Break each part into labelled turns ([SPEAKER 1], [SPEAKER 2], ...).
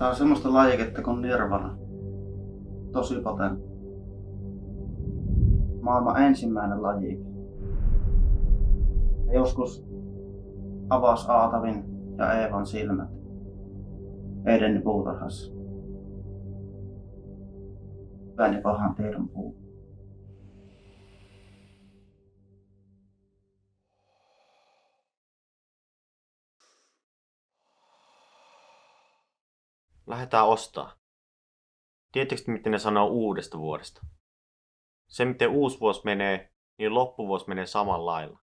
[SPEAKER 1] Tää on semmoista lajiketta kuin nirvana. Tosi potentti. Maailman ensimmäinen lajike. Ja joskus avasi Aatavin ja Eevan silmät Edeni puutarhassa. Hyvän ja pahan tiedon puu.
[SPEAKER 2] Lähdetään ostaa. Tiedättekö, miten ne sanoo uudesta vuodesta? Se, miten uusi vuosi menee, niin loppuvuosi menee samalla lailla.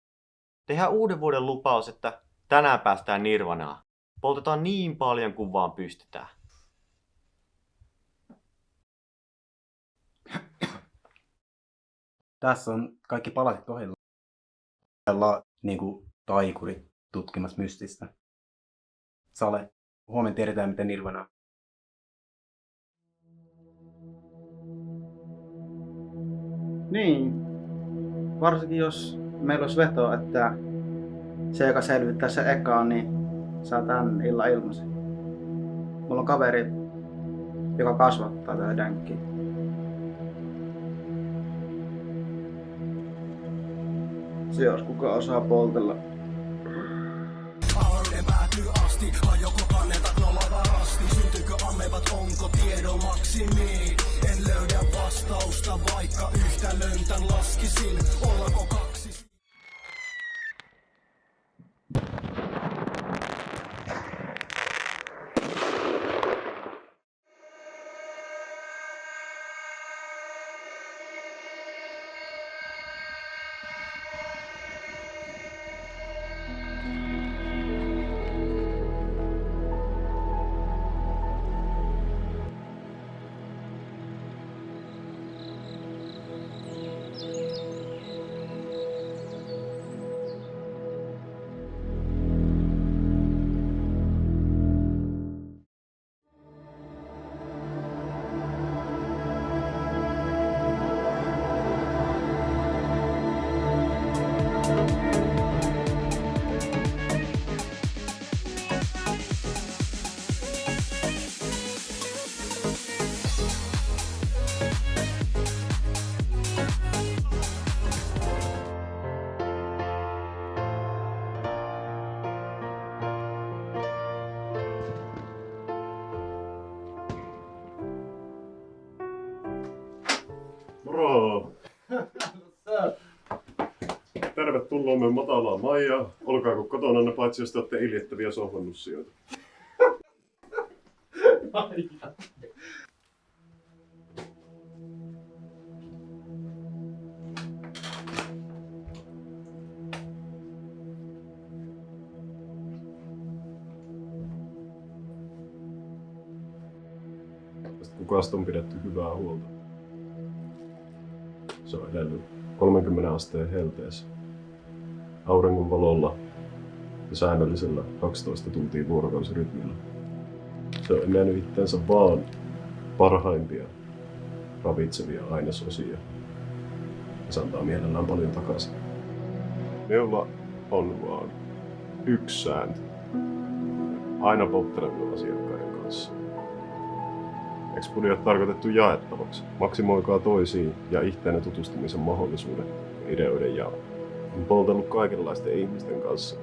[SPEAKER 2] Tehdään uuden vuoden lupaus, että tänään päästään nirvanaan. Poltetaan niin paljon kuin vaan pystytään.
[SPEAKER 3] Tässä on kaikki palaset kohdilla. Ollaan niinku taikurit tutkimassa mystistä. Sale, huomenna tiedetään miten nirvana on.
[SPEAKER 1] Niin. Varsinkin jos meillä olisi veto, että se, joka selvittää se ekaan, niin saa tän illan ilmaisen. Mulla on kaveri, joka kasvattaa tätä dänkkiä. Se jos kuka osaa poltella.
[SPEAKER 4] Avaruuden päätyy asti, ajoko kannetat nollavarasti. Syntyykö amebat, onko tiedon maksimi? En löydä vastausta, vaikka yhtälön tän laskisin. Ollako kaksi?
[SPEAKER 5] Moro! Tervetuloa me matalaan Maijaa. Olkaako kotona paitsi jos te olette iljettäviä sohvannussioita. Kukasta on pidetty hyvää huolta. Se on edellyt 30 asteen helteessä, auringon valolla ja säännöllisellä 12 tuntia vuorokausirytmillä. Se on nähnyt itseensä vaan parhaimpia ravitsevia ainesosia ja se antaa mielellään paljon takaisin. Minulla on vaan yksi sääntö. Aina polttelevilla asiakkaiden kanssa. Expudi on tarkoitettu jaettavaksi. Maksimoikaa toisiin ja itseänne tutustumisen mahdollisuuden ja ideoiden jaon. Olen poltellut kaikenlaisten ihmisten kanssa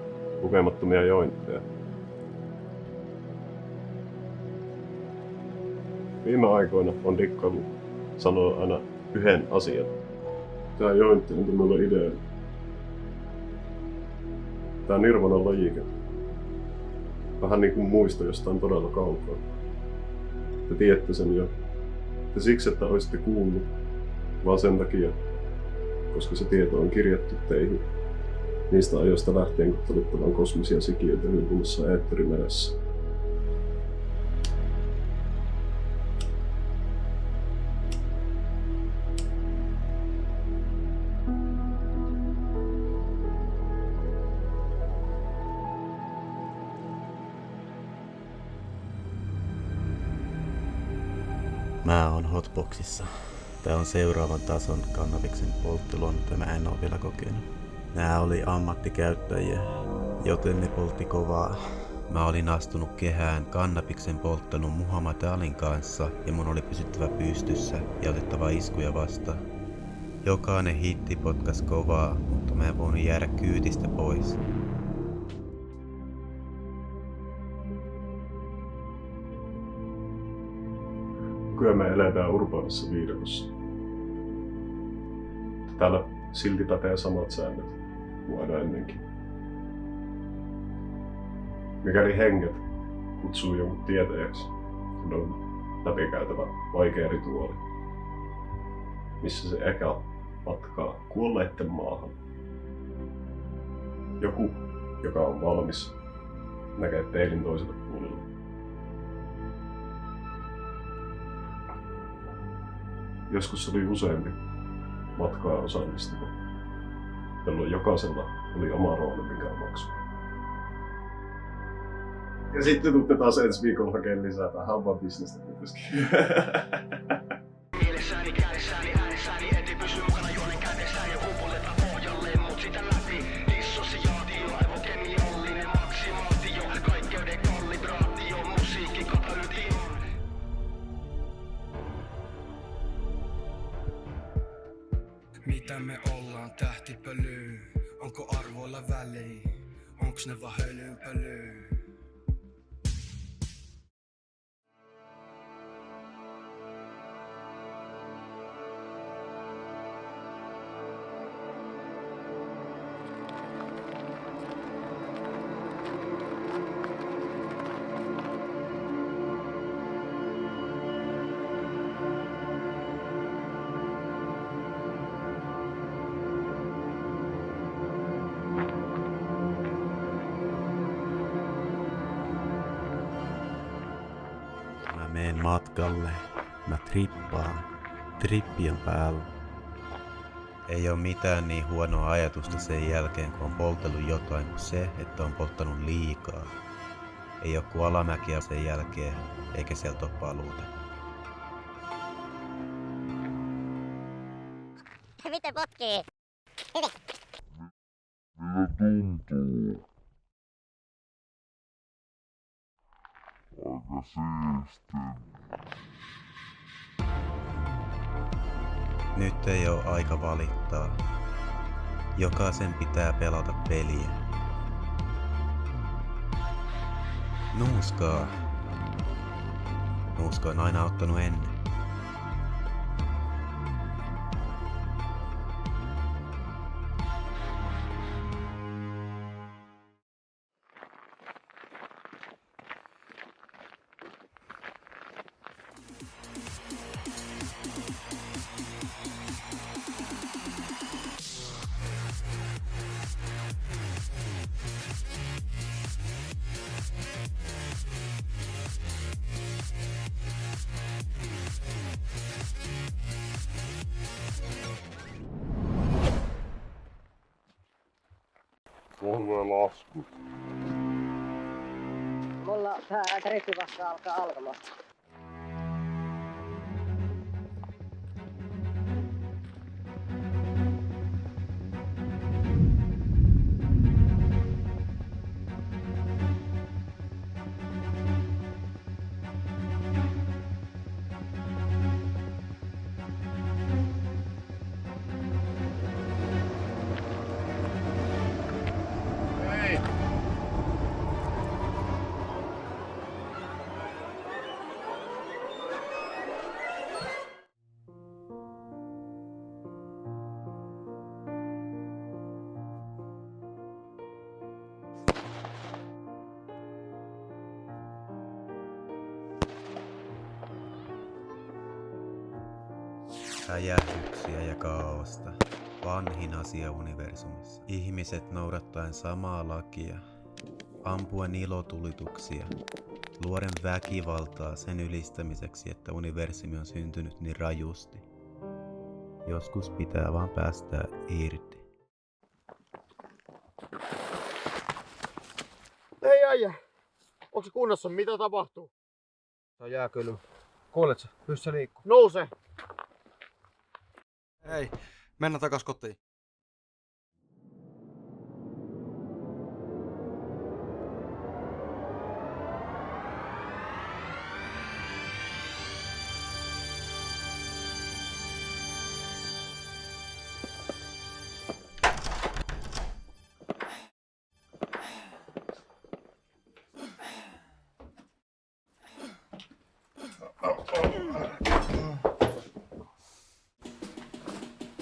[SPEAKER 5] lukemattomia jointteja. Viime aikoina on dikkaillut sanoa aina yhden asian. Tää jointti on mulle idea. Tää nirvanan lajike. Vähän niin kuin muisto jostain todella kaukaa. Te tiedätte sen jo. Te siksi, että olisitte kuullut, vaan sen takia, koska se tieto on kirjattu teihin. Niistä ajoista lähtien, kun te olitte vain kosmisia sikiöitä hylpumassa eetterimeressä.
[SPEAKER 6] Mä oon Hotboxissa. Tää on seuraavan tason kannabiksen polttelua, mitä mä en oo vielä kokenut. Nää oli ammattikäyttäjiä, joten ne poltti kovaa. Mä olin astunut kehään kannabiksen polttelun Muhammad Alin kanssa ja mun oli pysyttävä pystyssä ja otettava iskuja vastaan. Jokainen hitti potkas kovaa, mutta mä en voinut jäädä kyydistä pois.
[SPEAKER 5] Kyllä me eletään urbaanissa viidakossa. Täällä silti pätee samat säännöt kuin aina ennenkin. Mikäli henget kutsuu jonkun tietäjäksi, kun on läpikäytävä vaikea rituaali, missä se eka matkaa kuolleitten maahan. Joku, joka on valmis, näkee peilin toiselle puolelle. Joskus oli useampi matkaa osallistuva, jolloin jokaisella oli oma rooli, mikä on maksu. Ja sitten tuutte taas ensi viikolla hakemaan lisää tähän on vaan bisnestä kuitenkin.
[SPEAKER 4] Mielessäni, kädessäni, äänessäni, eti pysy mukana juonen kädessäni ja hupuletaan pohjalleen, mut sitä läpi. Dissosiaatio, aivokemiallinen maksimaatio, kaikkeuden kalibraatio, musiikki katalytio. Mitä me ollaan tähtipölyy? Onko arvoilla väliä? Onks ne vaan hölynpölyy?
[SPEAKER 6] Mä meen matkalle. Mä trippaan. Trippi on päällä. Ei oo mitään niin huonoa ajatusta sen jälkeen, kun on poltellut jotain kuin se, että on polttanut liikaa. Ei oo kuin alamäkiä sen jälkeen, eikä sieltä oo paluuta.
[SPEAKER 7] Miten potkii?
[SPEAKER 6] Nyt ei oo aika valittaa. Jokaisen pitää pelata peliä. Nuuskaa. Nuuska on aina ottanut ennen.
[SPEAKER 7] Mulla tää trippi vasta alkaa alkamaan.
[SPEAKER 6] Räjähdyksiä ja kaaosta. Vanhin asia universumissa. Ihmiset noudattaen samaa lakia. Ampuen ilotulituksia. Luoden väkivaltaa sen ylistämiseksi, että universumi on syntynyt niin rajusti. Joskus pitää vaan päästää irti.
[SPEAKER 8] Hei äijä! Onko se kunnossa? Mitä tapahtuu?
[SPEAKER 9] Se on jääkylmä. Kuuletko? Pyssä liikkuu.
[SPEAKER 8] Nouse!
[SPEAKER 9] Hei, mennään takas kotiin.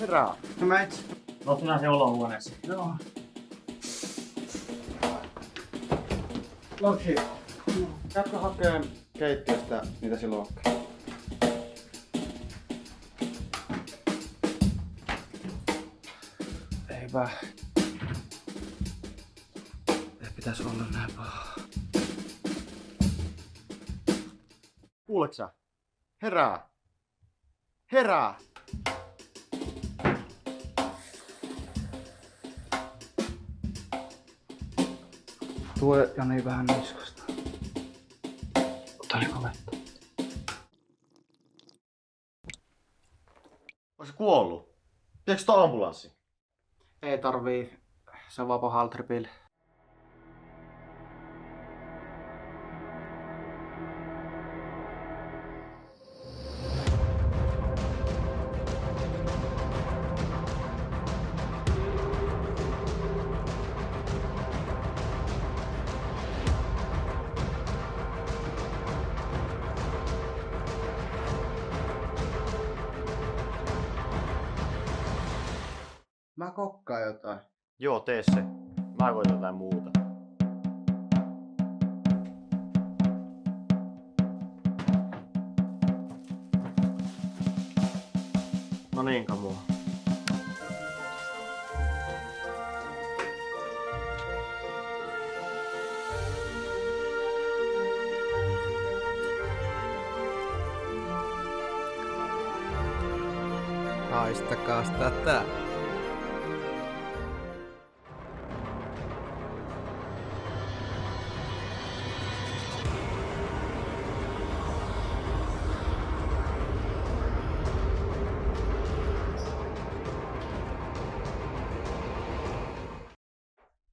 [SPEAKER 9] Herää.
[SPEAKER 1] No mä itse.
[SPEAKER 2] Oot sinä se olohuoneessa.
[SPEAKER 1] Joo. Loki. Käytkö hakee keittiöstä niitä silokkeja? Eipä. Ei pitäis olla näin paha.
[SPEAKER 9] Kuuleeko sä? Herää. Herää.
[SPEAKER 1] Tuo Jani vähän niskasta. Ottaliko vettä?
[SPEAKER 2] Onko se kuollut? Pitääkö sitä ambulanssi?
[SPEAKER 1] Ei tarvii. Se on vaan pahalla tripillä. Mä kokkaan jotain.
[SPEAKER 2] Joo, tee se. Mä koitan jotain muuta. No niin, kamua.
[SPEAKER 6] Haistakaas tätä.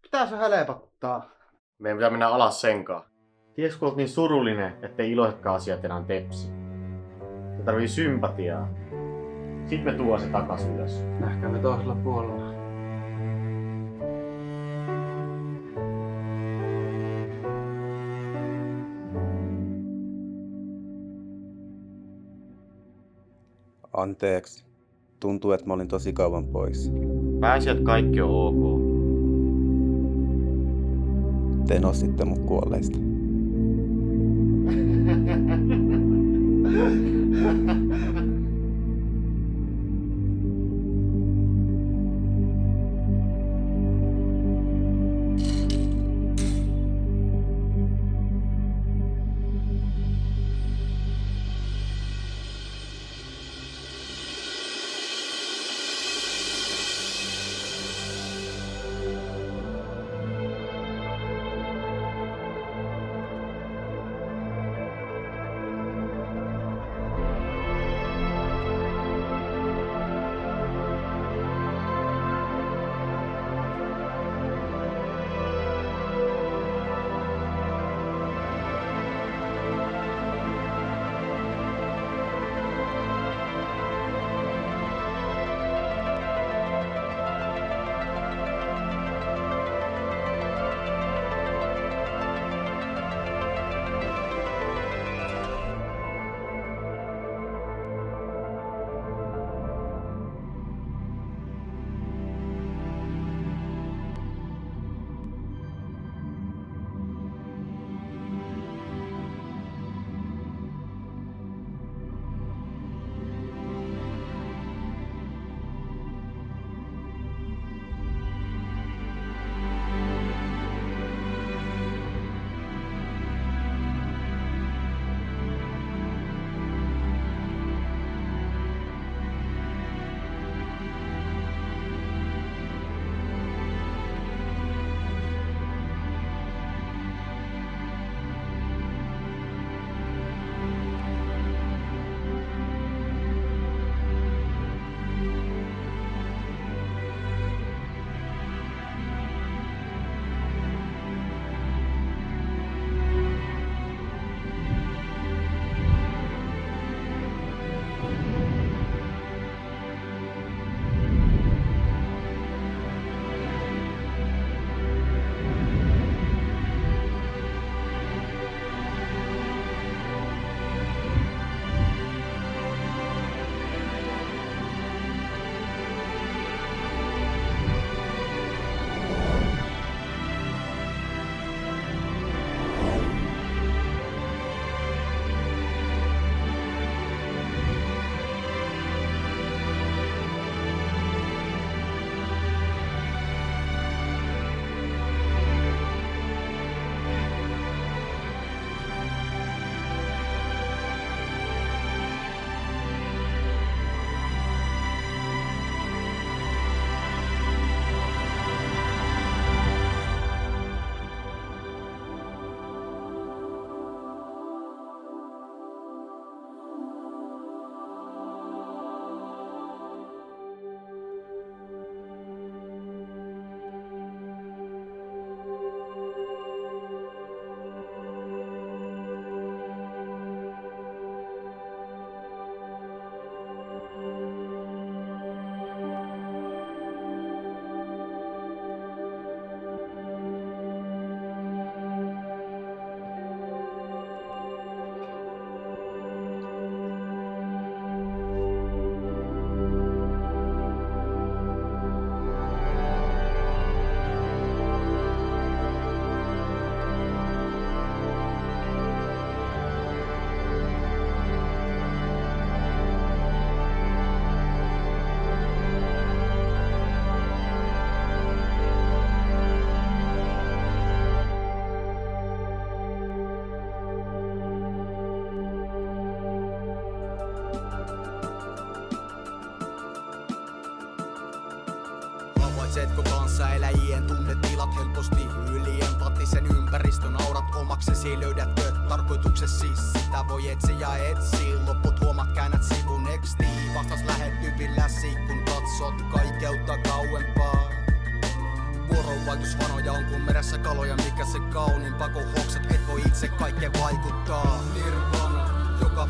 [SPEAKER 1] Pitää se helpottaa.
[SPEAKER 2] Meidän pitää mennä alas senkaan. Tiedätkö, kun olet niin surullinen, ettei iloisetkaan asiat enää tepsi? Se tarvii sympatiaa. Sitten me tuo se takas ylös.
[SPEAKER 1] Nähkää me toisella puolella.
[SPEAKER 6] Anteeksi. Tuntuu, että mä olin tosi kauan pois.
[SPEAKER 2] Pääsi, että kaikki on ok.
[SPEAKER 6] Te nostitte mut kuolleista.
[SPEAKER 4] Tunnisetko kanssaeläjien tunnetilat helposti yli empaattisen ympäristön aurat omaksesi? Löydätkö tarkoituksesi? Sitä voi etsiä etsi. Loput huomat käännät sivun nekstiin. Vastas lähettyvilläsi kun katsot kaikeutta kauempaa. Vuorovaikutusvanoja on kuin meressä kaloja, mikä se kaunin pako hoksat, et voi itse kaikkeen vaikuttaa. Nirvana, joka